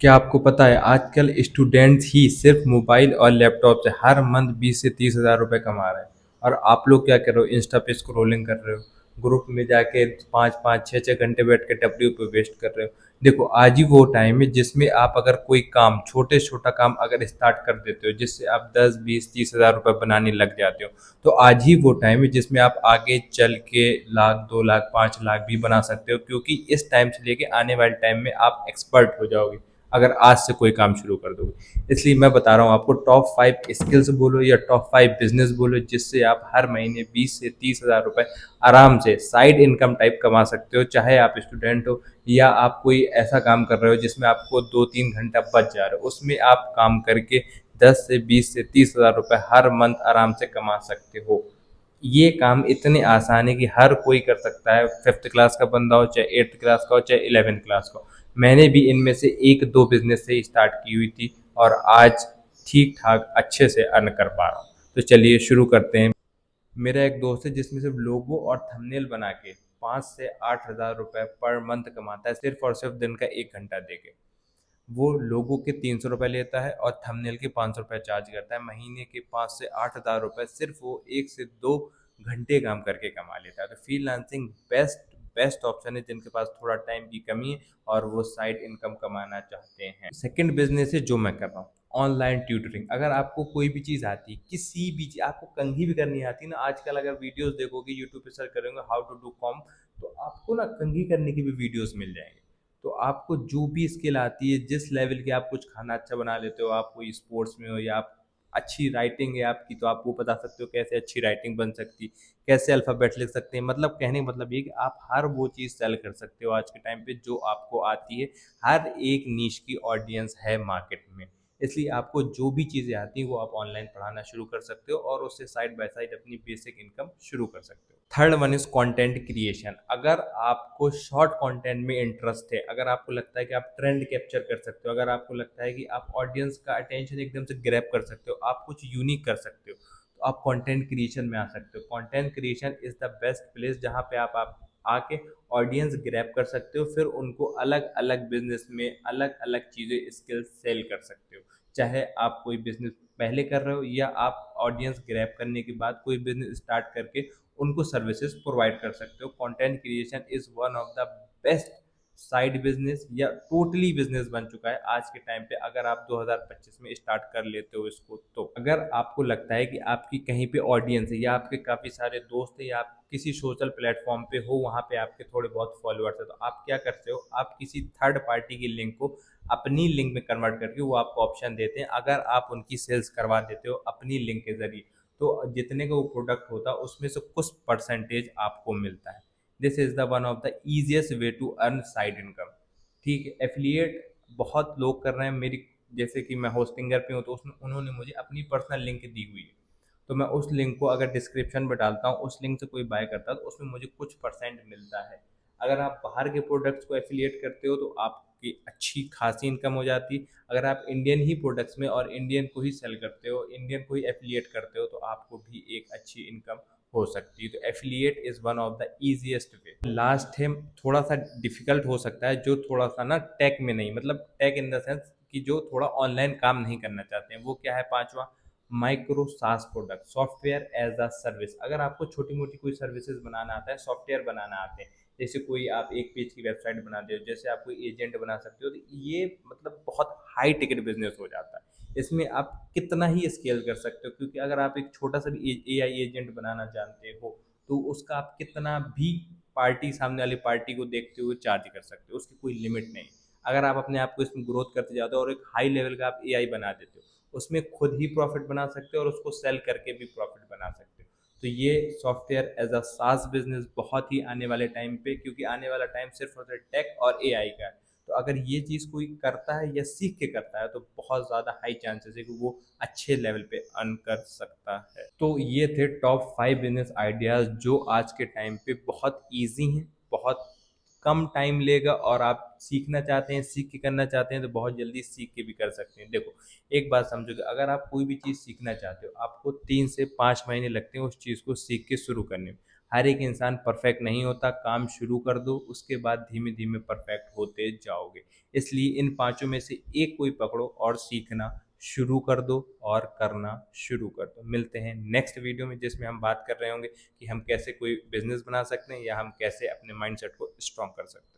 क्या आपको पता है आजकल स्टूडेंट्स ही सिर्फ मोबाइल और लैपटॉप से हर मंथ 20 से 30 हज़ार रुपए कमा रहे हैं। और आप लोग क्या कर रहे हो? इंस्टा पे स्क्रोलिंग कर रहे हो, ग्रुप में जाके 5 5 6 6 घंटे बैठ के डब्ल्यू पे वेस्ट कर रहे हो। देखो, आज ही वो टाइम है जिसमें आप अगर कोई काम, छोटे छोटा काम अगर स्टार्ट कर देते हो जिससे आप 10 20 30 हज़ार रुपए बनाने लग जाते हो, तो आज ही वो टाइम है जिसमें आप आगे चल के लाख 2 लाख 5 लाख भी बना सकते हो, क्योंकि इस टाइम से लेके आने वाले टाइम में आप एक्सपर्ट हो जाओगे अगर आज से कोई काम शुरू कर दोगे। इसलिए मैं बता रहा हूँ आपको, टॉप 5 स्किल्स बोलो या टॉप 5 बिजनेस बोलो जिससे आप हर महीने 20 से 30 हज़ार रुपए आराम से साइड इनकम टाइप कमा सकते हो। चाहे आप स्टूडेंट हो या आप कोई ऐसा काम कर रहे हो जिसमें आपको 2 3 घंटा बच जा रहा है, उसमें आप काम करके 10 से 20 से 30 हज़ार रुपए हर मंथ आराम से कमा सकते हो। ये काम इतने आसान है कि हर कोई कर सकता है, फिफ्थ क्लास का बंदा हो, चाहे एट्थ क्लास का हो, चाहे 11th क्लास का हो। मैंने भी इनमें से एक दो बिजनेस से स्टार्ट की हुई थी और आज ठीक ठाक अच्छे से अर्न कर पा रहा हूँ। तो चलिए शुरू करते हैं। मेरा एक दोस्त है जिसमें सिर्फ लोगो और थंबनेल बना के 5 से 8 हज़ार रुपए पर मंथ कमाता है, सिर्फ और सिर्फ दिन का 1 घंटा दे के। वो लोगों के 300 रुपये लेता है और थंबनेल के 500 रुपये चार्ज करता है। महीने के 5 से 8 हज़ार रुपये सिर्फ वो 1 से 2 घंटे काम करके कमा लेता है। तो फ्रीलांसिंग बेस्ट बेस्ट ऑप्शन है जिनके पास थोड़ा टाइम की कमी है और वो साइड इनकम कमाना चाहते हैं। सेकंड बिजनेस है जो मैं कर रहा हूँ, ऑनलाइन ट्यूटरिंग। अगर आपको कोई भी चीज़ आती है, किसी भी चीज़ आपको कंघी भी करनी आती है ना, आजकल अगर वीडियोस देखोगे यूट्यूब पे सर्च करेंगे हाउ टू डू कॉम, तो आपको ना कंघी करने की भी वीडियोस मिल जाएंगे। तो आपको जो भी स्किल आती है, जिस लेवल के आप कुछ खाना अच्छा बना लेते हो, आप कोई स्पोर्ट्स में हो या आप अच्छी राइटिंग है आपकी, तो आप वो बता सकते हो कैसे अच्छी राइटिंग बन सकती, कैसे अल्फ़ाबेट लिख सकते हैं। मतलब कहने का मतलब ये है कि आप हर वो चीज़ सेल कर सकते हो आज के टाइम पे जो आपको आती है। हर एक नीश की ऑडियंस है मार्केट में, इसलिए आपको जो भी चीज़ें आती हैं वो आप ऑनलाइन पढ़ाना शुरू कर सकते हो और उससे साइड बाय साइड अपनी बेसिक इनकम शुरू कर सकते हो। Third one is content creation. अगर आपको शॉर्ट कंटेंट में इंटरेस्ट है, अगर आपको लगता है कि आप ट्रेंड कैप्चर कर सकते हो, अगर आपको लगता है कि आप ऑडियंस का अटेंशन एकदम से ग्रैब कर सकते हो, आप कुछ यूनिक कर सकते हो, तो आप कंटेंट क्रिएशन में आ सकते हो। Content creation is the best place जहाँ पे आप आके ऑडियंस ग्रैब कर सकते हो, फिर उनको अलग अलग बिजनेस में अलग अलग चीज़ें स्किल सेल कर सकते हो। चाहे आप कोई बिजनेस पहले कर रहे हो या आप ऑडियंस ग्रैब करने के बाद कोई बिजनेस स्टार्ट करके उनको सर्विसेज प्रोवाइड कर सकते हो। Content creation is one of the best side business या टोटली बिजनेस बन चुका है आज के टाइम पे, अगर आप 2025 में स्टार्ट कर लेते हो इसको। तो अगर आपको लगता है कि आपकी कहीं पे ऑडियंस है या आपके काफ़ी सारे दोस्त हैं या आप किसी सोशल प्लेटफॉर्म पे हो, वहाँ पे आपके थोड़े बहुत फॉलोअर्स है, तो आप क्या करते हो, आप किसी थर्ड पार्टी की लिंक को अपनी लिंक में कन्वर्ट करके वो आपको ऑप्शन देते हैं। अगर आप उनकी सेल्स करवा देते हो अपनी लिंक के जरिए, तो जितने का वो प्रोडक्ट होता है उसमें से कुछ परसेंटेज आपको मिलता है। This is the one of the easiest way to earn side income. ठीक है, एफिलिएट बहुत लोग कर रहे हैं। मेरी जैसे कि मैं होस्टिंगर पे हूँ, तो उसमें उन्होंने मुझे अपनी पर्सनल लिंक दी हुई है, तो मैं उस लिंक को अगर डिस्क्रिप्शन में डालता हूँ, उस लिंक से कोई बाय करता है तो उसमें मुझे कुछ परसेंट मिलता है। अगर आप बाहर के प्रोडक्ट्स को एफिलिएट करते हो तो आपकी अच्छी खासी इनकम हो जाती है। अगर आप इंडियन ही प्रोडक्ट्स में और इंडियन को ही सेल करते हो, इंडियन को ही एफिलिएट करते हो, तो आपको भी एक अच्छी इनकम हो सकती है। तो affiliate is one of the easiest way. Last है, थोड़ा सा डिफिकल्ट हो सकता है, जो थोड़ा सा ना टेक में नहीं, मतलब टेक इन द सेंस कि जो थोड़ा ऑनलाइन काम नहीं करना चाहते हैं, वो क्या है पांचवा, micro SaaS product, software as a service. अगर आपको छोटी मोटी कोई सर्विसेज बनाना आता है, सॉफ्टवेयर बनाना आते हैं, जैसे कोई आप एक पेज की वेबसाइट बना दे, जैसे आप कोई एजेंट बना सकते हो, तो ये मतलब बहुत हाई टिकट बिजनेस हो जाता है। इसमें आप कितना ही स्केल कर सकते हो, क्योंकि अगर आप एक छोटा सा भी एआई एजेंट बनाना जानते हो, तो उसका आप कितना भी पार्टी, सामने वाली पार्टी को देखते हुए चार्ज कर सकते हो, उसकी कोई लिमिट नहीं। अगर आप अपने आप को इसमें ग्रोथ करते जाते हो और एक हाई लेवल का आप एआई बना देते हो, उसमें खुद ही प्रॉफिट बना सकते हो और उसको सेल करके भी प्रॉफिट बना सकते हो। तो ये सॉफ्टवेयर एज अ सास बिजनेस बहुत ही आने वाले टाइम पे, क्योंकि आने वाला टाइम सिर्फ और सिर्फ टेक और एआई का है, तो अगर ये चीज़ कोई करता है या सीख के करता है, तो बहुत ज़्यादा हाई चांसेस है कि वो अच्छे लेवल पे अर्न कर सकता है। तो ये थे टॉप 5 बिजनेस आइडियाज़ जो आज के टाइम पे बहुत ईजी हैं, बहुत कम टाइम लेगा, और आप सीखना चाहते हैं, सीख के करना चाहते हैं, तो बहुत जल्दी सीख के भी कर सकते हैं। देखो, एक बात समझो कि अगर आप कोई भी चीज़ सीखना चाहते हो, आपको 3 से 5 महीने लगते हैं उस चीज़ को सीख के शुरू करने में। हर एक इंसान परफेक्ट नहीं होता, काम शुरू कर दो, उसके बाद धीमे धीमे परफेक्ट होते जाओगे। इसलिए इन पांचों में से एक कोई पकड़ो और सीखना शुरू कर दो और करना शुरू कर दो। मिलते हैं नेक्स्ट वीडियो में, जिसमें हम बात कर रहे होंगे कि हम कैसे कोई बिजनेस बना सकते हैं या हम कैसे अपने माइंडसेट को स्ट्रॉन्ग कर सकते हैं।